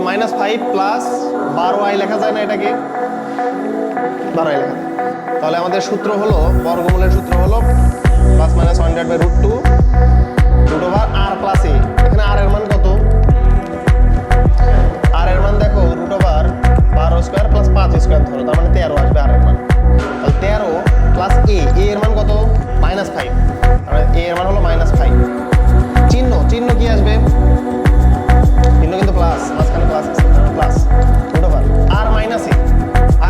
-5 plus 12i লেখা যায় না এটাকে? 12i লেখা যায়। তাহলে আমাদের সূত্র হলো, বর্গমূলের সূত্র হলো plus minus 1/√2 root over r plus a। এখানে r এর মান কত? r এর মান দেখো root over 12 square plus 5 square ধরো, তার মানে 13 আসবে r এর মান। তাহলে 13 প্লাস a এর মান কত? -5। তাহলে a এর মান হলো -5। চিহ্ন কি আসবে? চিহ্ন কিন্তু প্লাস, মাঝখানে প্লাস আছে, plus root over r minus a।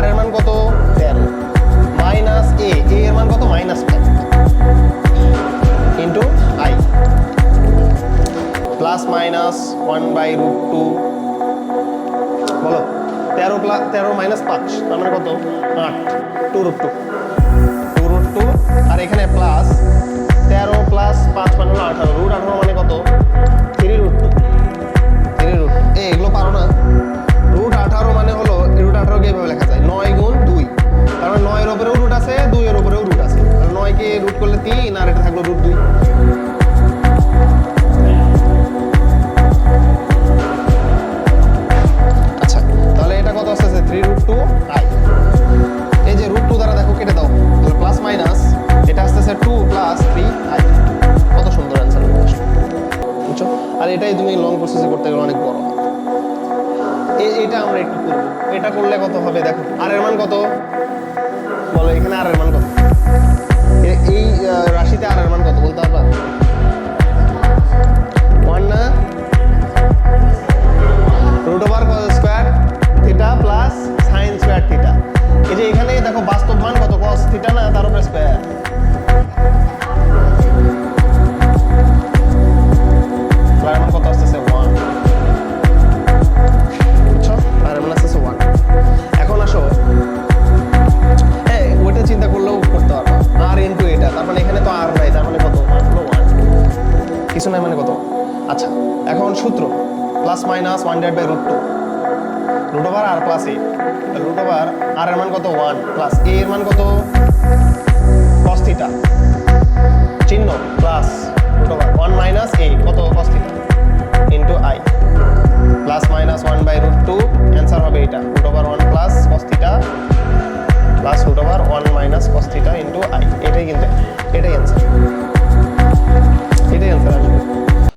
r এর মান কত? 13 মাইনাস a এর মান কত? -5 ইনটু i প্লাস মাইনাস 1/√2 বলো 13 মাইনাস 5 তার মানে কত? 8 2√2 আর এখানে প্লাস 13 প্লাস 5 মানে হলো 18 √18 মানে কত? 3√2 এগুলো পারো না। √18 মানে হলো √18 কে এভাবে লেখা যায় 9 গুণ 2, তার মানে 9 এর উপরেও রুট আছে, 2 এর উপরেও রুট আছে, তাহলে 9 কে রুট করলে 3 আর এটা থাকলো √2। আচ্ছা তাহলে এটা কত আসছে? 3√2i। এই যে √2 দ্বারা দেখো কেটে দাও, তাহলে প্লাস মাইনাস এটা আসছে 2 প্লাস 3i। কত সুন্দর অ্যানসার হয়ে আসলো, বুঝছো? আর এটাই তুমি লং প্রসেসে করতে গেলে অনেক বড়। এটা আমরা একটু করব, এটা করলে কত হবে দেখো। আর এর মান কত বলো? এখানে আর এর মান কত? এই রাশিতে আর এর মান কত বলতে পারবা? 1 না? Root over square theta plus sine square theta. এই যে এখানে দেখো বাস্তব মান কত? cos থিটা না, তার উপরে স্কয়ার। আর এর মান কত আসছে? 1। বুঝছো? আর এর মান আসছে 1। এখন আসো, ওইটা চিন্তা করলেও করতে পারবা আর ইনটু এটা, তার মানে এখানে তো আর নাই, তার মানে কত? হলো 1। কিছু নাই মানে কত? আচ্ছা এখন সূত্র plus minus 1/√2 root over r plus a। Root over r এর মান কত? 1 প্লাস a এর মান কত? cos থিটা, চিহ্ন plus root over 1 minus a কত? cos theta into i plus minus 1/√2 answer হবে এটা root over 1 plus cos theta plus root over 1 minus cos theta into i। এটাই কিন্তু, এটাই অ্যানসার, এটাই অ্যানসার আসবে।